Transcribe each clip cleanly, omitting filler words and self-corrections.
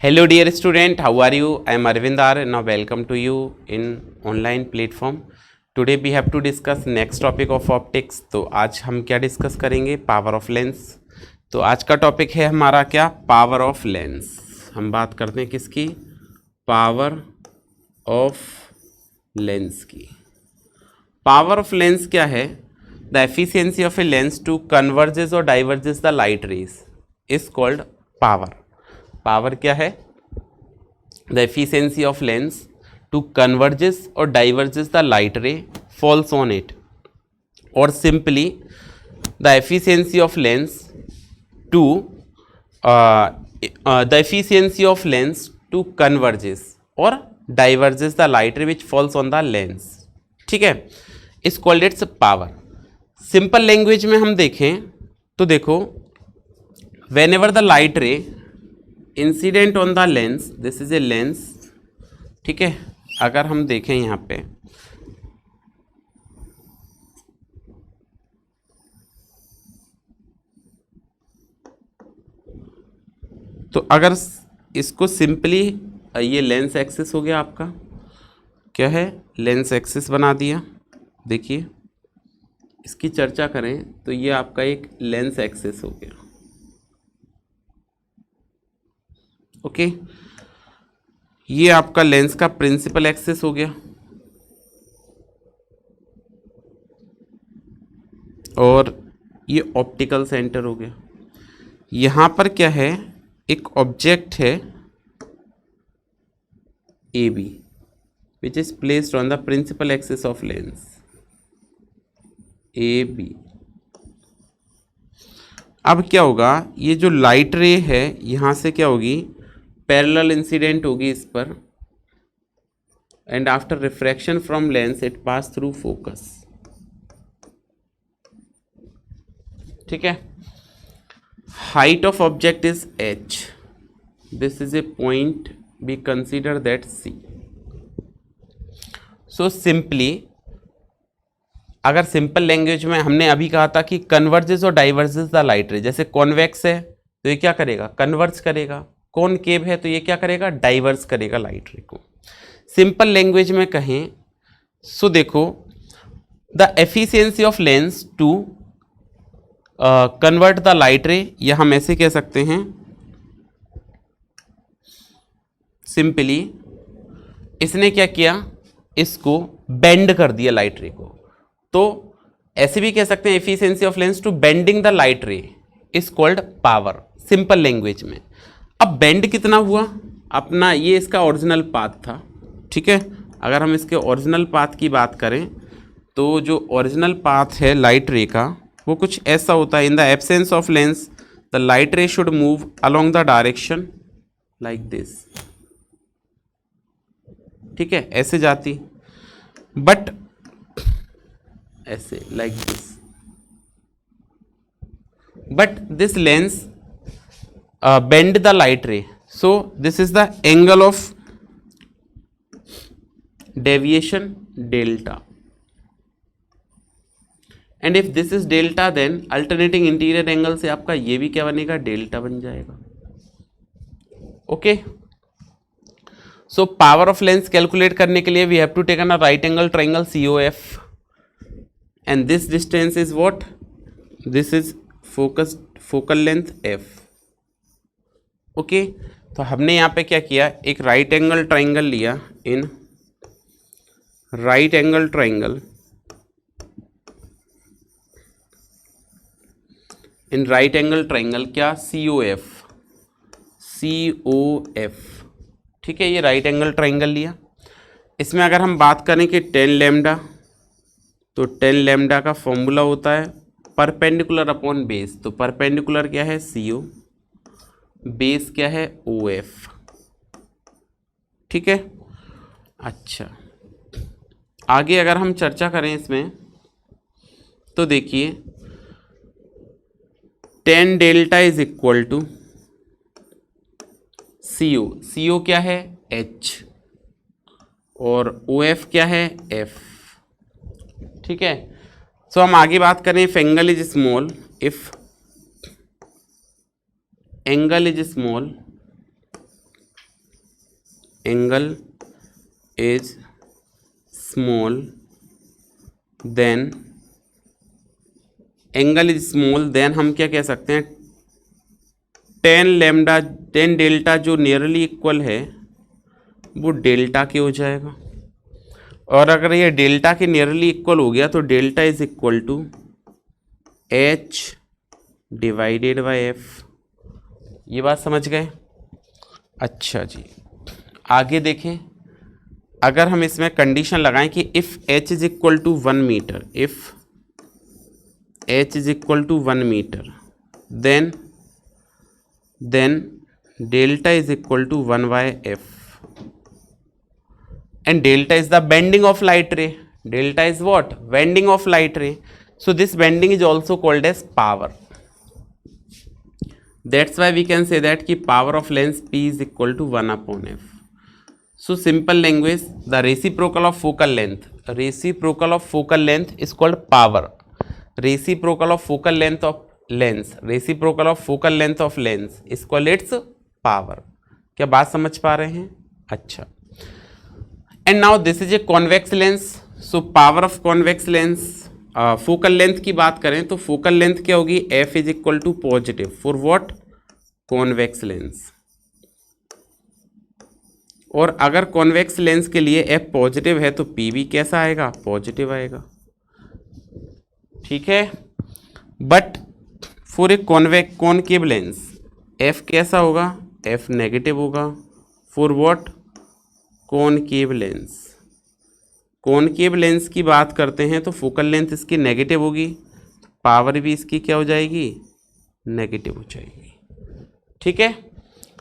Hello dear student, how are you? I am Arvind R. Now welcome to you in online platform. Today we have to discuss next topic of optics. तो आज हम क्या discuss करेंगे? Power of lens. तो आज का topic है हमारा क्या? Power of lens. हम बात करते हैं किसकी? पावर ऑफ लेंस की. पावर ऑफ लेंस क्या है? The efficiency of a lens to converges और diverges the light rays is called power. Power क्या है? The efficiency of lens to converges और diverges the light ray falls on it, और simply the efficiency of lens to the efficiency of lens to converges और diverges the light ray which falls on the lens. ठीक है, is called its power. Simple language में हम देखें तो देखो, whenever the light ray incident on the lens, this is a lens. ठीक है, अगर हम देखें यहाँ पे तो अगर इसको सिंपली, ये लेंस एक्सिस हो गया आपका, क्या है? लेंस एक्सिस बना दिया. देखिए, इसकी चर्चा करें तो ये आपका एक लेंस एक्सिस हो गया. ओके, ये आपका लेंस का प्रिंसिपल एक्सिस हो गया, और ये ऑप्टिकल सेंटर हो गया. यहाँ पर क्या है? एक ऑब्जेक्ट है A B which is placed on the principal axis of lens A B. अब क्या होगा? ये जो लाइट रे है यहाँ से क्या होगी? पैरेलल इंसिडेंट होगी इस पर, and after refraction from lens it pass through focus. ठीक है, height of object is h. This is A point, B consider that c. So simply, अगर सिंपल लैंग्वेज में हमने अभी कहा था कि कन्वर्जेस और डाइवर्जेस द लाइट रे. जैसे कॉन्वेक्स है तो ये क्या करेगा? कन्वर्ज करेगा. कॉनकेव है तो ये क्या करेगा? डाइवर्स करेगा लाइट रे को. सिंपल लैंग्वेज में कहें सो देखो, the efficiency of lens to convert the light ray, या हम ऐसे कह सकते हैं सिंपली, इसने क्या किया? इसको बेंड कर दिया लाइट रे को. तो ऐसे भी कह सकते हैं efficiency of lens to bending the light ray is called power, simple language में. अब बेंड कितना हुआ? अपना ये इसका ओरिजिनल पाथ था. ठीक है, अगर हम इसके ओरिजिनल पाथ की बात करें तो जो ओरिजिनल पाथ है लाइट रे का वो कुछ ऐसा होता है. In the absence of lens the light रे should move along the direction like this. ठीक है, ऐसे जाती, बट ऐसे like this. But this lens bend the light ray, so this is the angle of deviation delta, and if this is delta then alternating interior angle से आपका ये भी क्या बनेगा? डेल्टा बन जाएगा. Okay, so power of lens calculate करने के लिए we have to take a right angle triangle COF, and this distance is what? This is focal length F. Okay, तो हमने यहाँ पे क्या किया? एक राइट एंगल ट्राइंगल लिया. In right angle triangle, in right angle triangle क्या? COF. ठीक है, ये राइट एंगल ट्राइंगल लिया. इसमें अगर हम बात करें कि 10 लैम्डा, तो 10 लैम्डा का फॉर्मूला होता है परपेंडिकुलर अपॉन बेस. तो परपेंडिकुलर क्या है? CO, बेस क्या है? OF. ठीक है, अच्छा, आगे अगर हम चर्चा करें इसमें तो देखिए, 10 delta is equal to CO. CO क्या है? H, और OF क्या है? F. ठीक है, सो हम आगे बात करें. If angle is small, if angle is small angle is small then, angle is small then हम क्या कह सकते हैं, टेन लेमडा, टेन डेल्टा जो नियरली इक्वल है वो डेल्टा के हो जाएगा। और अगर ये डेल्टा के नियरली इक्वल हो गया तो delta is equal to H divided by F. ये बात समझ गए? अच्छा जी, आगे देखें। अगर हम इसमें कंडीशन लगाएं कि if h is equal to 1 metre, if h is equal to 1 metre, then delta is equal to 1 by F, and delta is the bending of light ray. Delta is what? Bending of light ray. So this bending is also called as power. That's why we can say that ki power of lens P is equal to 1 upon f. So simple language, the reciprocal of focal length, reciprocal of focal length is called power. Reciprocal of focal length of lens, reciprocal of focal length of lens is called its power. क्या बात समझ पा रहे हैं? अच्छा। And now this is a convex lens, so power of convex lens, focal length की बात करें तो फोकल लेंथ क्या होगी, F is equal to positive for what, convex lens. और अगर कॉन्वेक्स लेंस के लिए एफ पॉजिटिव है तो पी भी कैसा आएगा, पॉजिटिव आएगा, ठीक है। But for a concave lens F कैसा होगा, एफ नेगेटिव होगा for what, concave lens. Concave lens की बात करते हैं तो फोकल लेंथ इसकी नेगेटिव होगी, पावर भी इसकी क्या हो जाएगी, नेगेटिव हो जाएगी, ठीक है।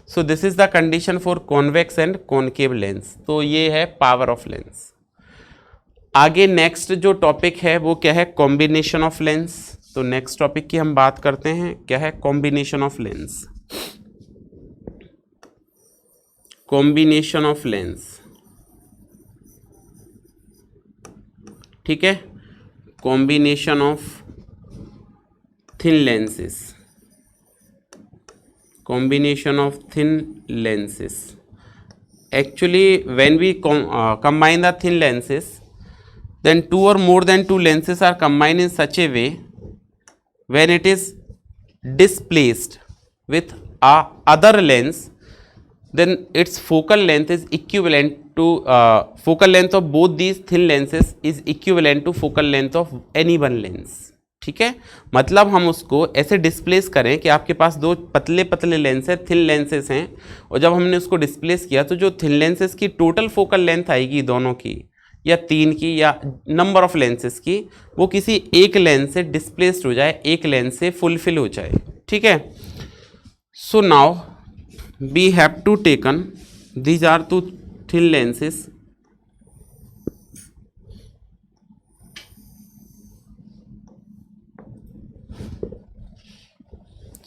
So this is the condition for convex and concave lens. तो ये है पावर ऑफ लेंस। आगे नेक्स्ट जो टॉपिक है वो क्या है, कॉम्बिनेशन ऑफ लेंस। तो नेक्स्ट टॉपिक की हम बात करते हैं, क्या है, combination of lens. Combination of lens, ठीक है, combination of thin lenses, combination of thin lenses. Actually when we combine the thin lenses, then two or more than two lenses are combined in such a way when it is displaced with a other lens, then its focal length is equivalent to focal length of both these thin lenses is equivalent to focal length of any one lens, ठीक है। मतलब हम उसको ऐसे displace करें कि आपके पास दो पतले पतले लेंस है, थिन लेंसेस हैं, और जब हमने उसको डिस्प्लेस किया तो जो थिन लेंसेस की टोटल फोकल लेंथ आएगी दोनों की या तीन की या नंबर ऑफ लेंसेस की, वो किसी एक लेंस से डिस्प्लेस्ड हो जाए, एक लेंस से फुलफिल हो जाए, ठीक है। So now we have to taken, these are two thin lenses,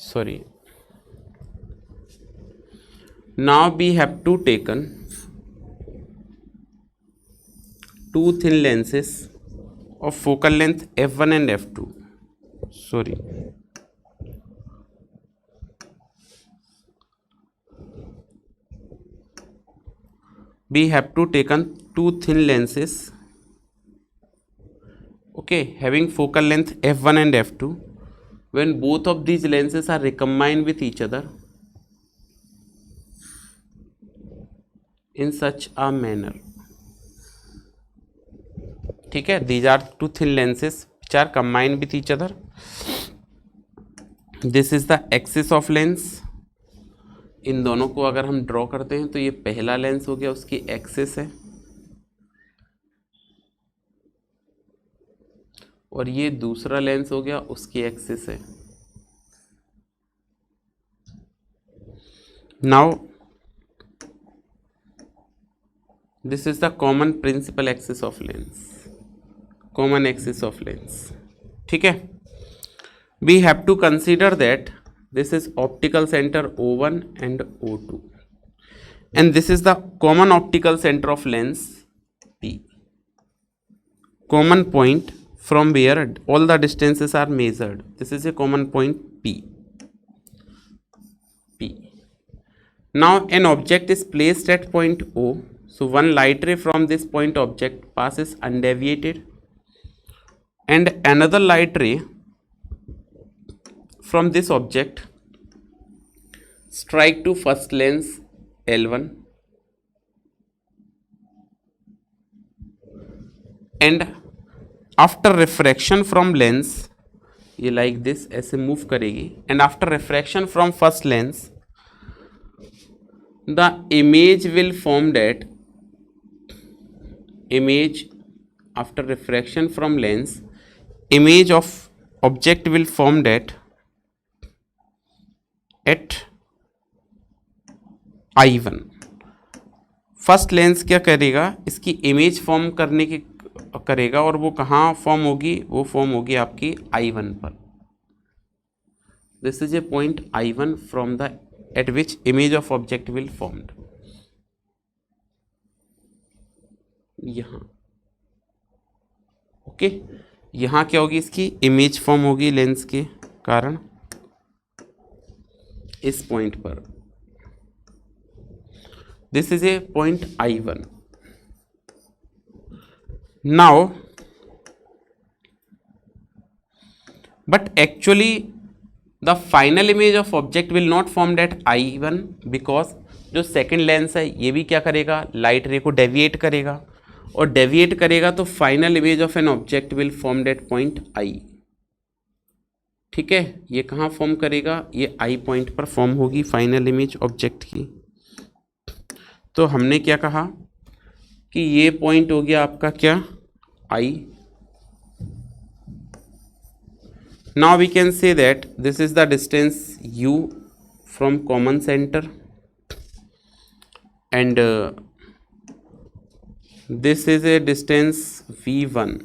sorry, now we have to taken two thin lenses of focal length f1 and f2, sorry, we have to taken two thin lenses, okay, having focal length f1 and f2. When both of these lenses are recombined with each other in such a manner, ठीक है, these are two thin lenses which are combined with each other. This is the axis of lens. इन दोनों को अगर हम draw करते हैं तो ये पहला लेंस हो गया, उसकी एक्सिस है, और ये दूसरा लेंस हो गया, उसकी एक्सिस है। Now this is the common principal axis of lens, common axis of lens, ठीक है। We have to consider that this is optical center O1 and O2, and this is the common optical center of lens P, common point from where all the distances are measured. This is a common point P. Now an object is placed at point O. So one light ray from this point object passes undeviated, and another light ray from this object strike to first lens L1, and after refraction from lens, ये like this ऐसे move करेगी, and after refraction from first lens the image will formed at after refraction from lens, image of object will formed at I1. First lens क्या करेगा, इसकी image form करने की करेगा, और वो कहाँ फॉर्म होगी, वो फॉर्म होगी आपकी I1 पर. This is A point I1 from the at which image of object will formed. यहाँ ओके, यहाँ क्या होगी, इसकी इमेज फॉर्म होगी लेंस के कारण इस पॉइंट पर. This is A point I1. Now but actually the final image of object will not formed at I1 because जो सेकेंड लेंस है ये भी क्या करेगा, लाइट रे को डेविएट करेगा, और डेविएट करेगा तो final image of an object will formed at point I. ठीक है, ये कहाँ फॉर्म करेगा, ये I पॉइंट पर फॉर्म होगी फाइनल इमेज ऑब्जेक्ट की. तो हमने क्या कहा कि ये पॉइंट हो गया आपका क्या, I. Now we can say that this is the distance u from common center, and this is a distance v1,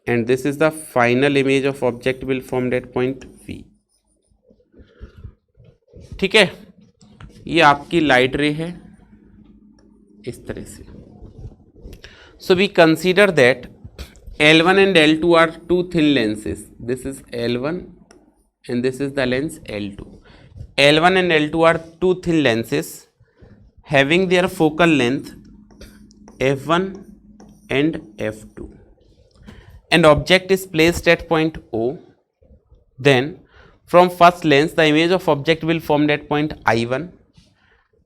and this is the final image of object will formed at point v. ठीक है, ये आपकी light रे है इस तरह से. So we consider that L1 and L2 are two thin lenses. This is L1 and this is the lens L2. L1 and L2 are two thin lenses having their focal length f1 and f2, and object is placed at point O. Then from first lens the image of object will formed at point I1.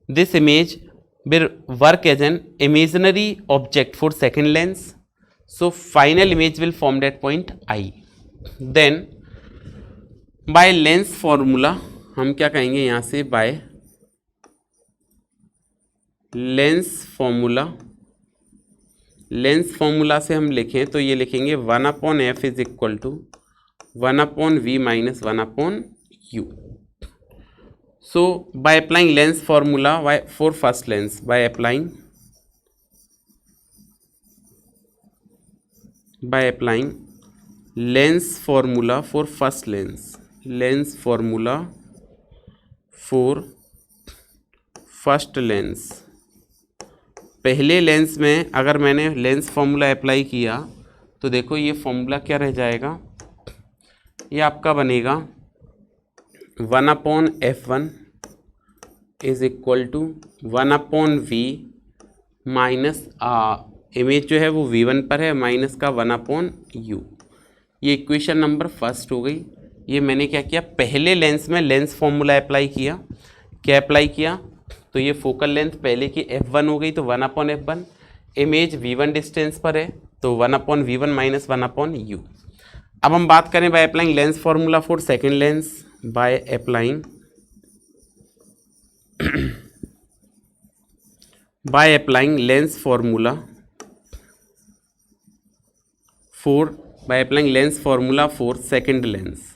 This image will work as an imaginary object for second lens. So final image will formed at point I. Then by lens formula हम क्या कहेंगे यहाँ से, by lens formula से हम लिखें तो ये लिखेंगे 1/f is equal to 1/v minus 1/u. So by applying lens formula for first lens, by applying lens formula for first lens, lens formula for first lens. पहले लेंस में अगर मैंने लेंस फॉर्मूला अप्लाई किया तो देखो ये formula क्या रह जाएगा, ये आपका बनेगा 1/f1 is equal to 1/v minus image जो है वो v1 पर है, माइनस का 1/u. ये इक्वेशन नंबर फर्स्ट हो गई. ये मैंने क्या किया, पहले लेंस में लेंस फॉर्मूला अप्लाई किया. क्या अप्लाई किया, तो ये फोकल लेंथ पहले की f1 हो गई तो 1/f1, इमेज v1 डिस्टेंस पर है तो 1/v1 माइनस 1/u. अब हम बात करें by applying lens formula for second lens, by applying lens formula for second lens.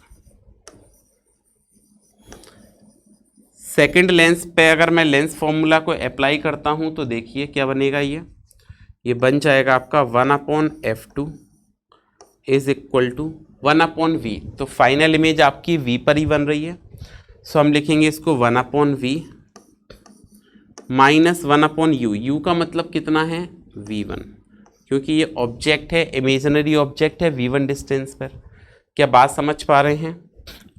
Second lens पे अगर मैं लेंस फॉर्मूला को अप्लाई करता हूं तो देखिए क्या बनेगा, ये बन जाएगा आपका 1/f2 is equal to 1/v. तो फाइनल इमेज आपकी v पर ही बन रही है, सो हम लिखेंगे इसको 1/v माइनस 1/u. u का मतलब कितना है, v1, क्योंकि ये ऑब्जेक्ट है, इमेजिनरी ऑब्जेक्ट है v1 डिस्टेंस पर. क्या बात समझ पा रहे हैं.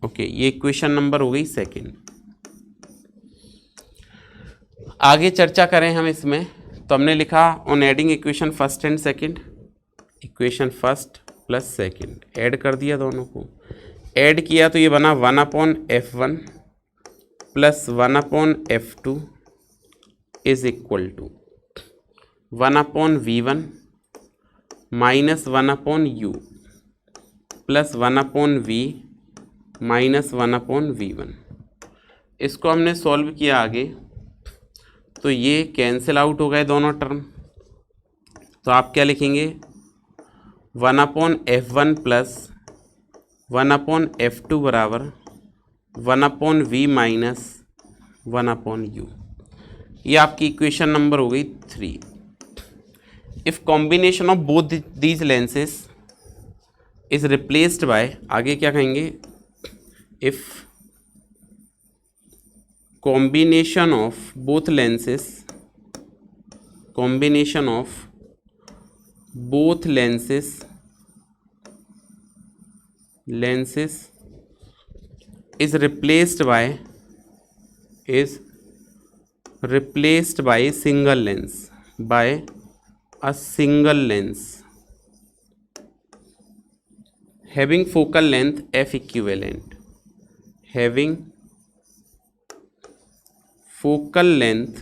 ओके, ये इक्वेशन नंबर हो गई सेकंड। आगे चर्चा करें हम इसमें, तो हमने लिखा on adding equation first and second, equation first plus second add कर दिया, दोनों को ऐड किया तो ये बना 1/f1 plus 1/f2 is equal to 1/v1 minus 1/u plus 1/v minus 1/v1। इसको हमने सॉल्व किया आगे, तो ये कैंसिल आउट हो गए दोनों टर्म। तो आप क्या लिखेंगे, 1/f1 प्लस 1/f2 बराबर 1/v माइनस 1/u। ये आपकी इक्वेशन नंबर हो गई 3। If combination of both these lenses is replaced by, आगे क्या कहेंगे, if combination of both lenses is replaced by single lens, by a single lens having focal length f equivalent, having focal length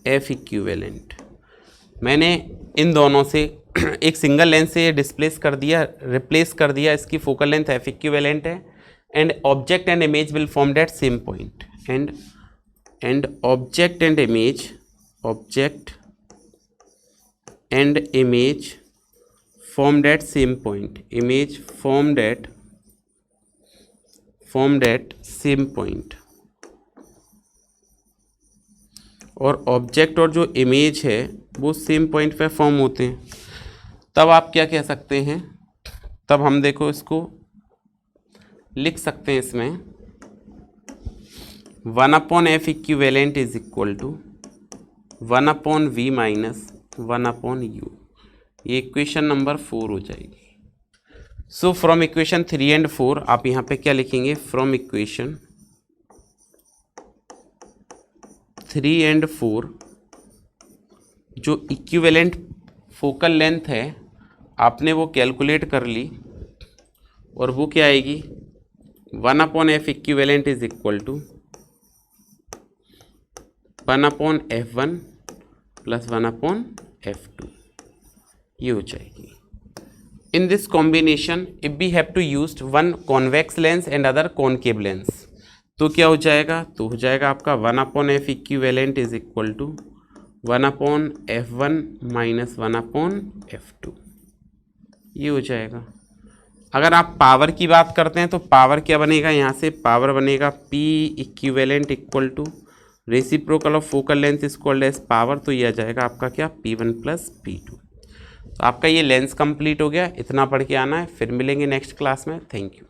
f equivalent। मैंने इन दोनों से एक single lens से replace कर दिया, इसकी फोकल लेंथ f इक्विवेलेंट है, and object and image will form that same point, and object and image form that same point, form that same point, और ऑब्जेक्ट और जो इमेज है वो सेम पॉइंट पे फॉर्म होते हैं। तब आप क्या कह सकते हैं, तब हम देखो इसको लिख सकते हैं इसमें 1/f equivalent is equal to 1/v minus 1/u। ये इक्वेशन नंबर 4 हो जाएगी। सो फ्रॉम इक्वेशन 3 एंड 4 आप यहाँ पे क्या लिखेंगे, फ्रॉम इक्वेशन 3 एंड 4 जो इक्विवेलेंट फोकल लेंथ है आपने वो कैलकुलेट कर ली, और वो क्या आएगी, 1/f equivalent is equal to 1/f1 plus 1/f2, ये हो जाएगी। In this combination, if we have to use one convex lens and other concave lens, तो क्या हो जाएगा, तो हो जाएगा आपका 1/f equivalent is equal to 1/f1 minus 1/f2, ये हो जाएगा। अगर आप पावर की बात करते हैं तो पावर क्या बनेगा, यहाँ से पावर बनेगा P equivalent equal to reciprocal of focal length is called as power, तो ये आ जाएगा आपका क्या, P1 प्लस P2। तो आपका ये लेंस कंप्लीट हो गया, इतना पढ़ के आना है, फिर मिलेंगे नेक्स्ट क्लास में। Thank you.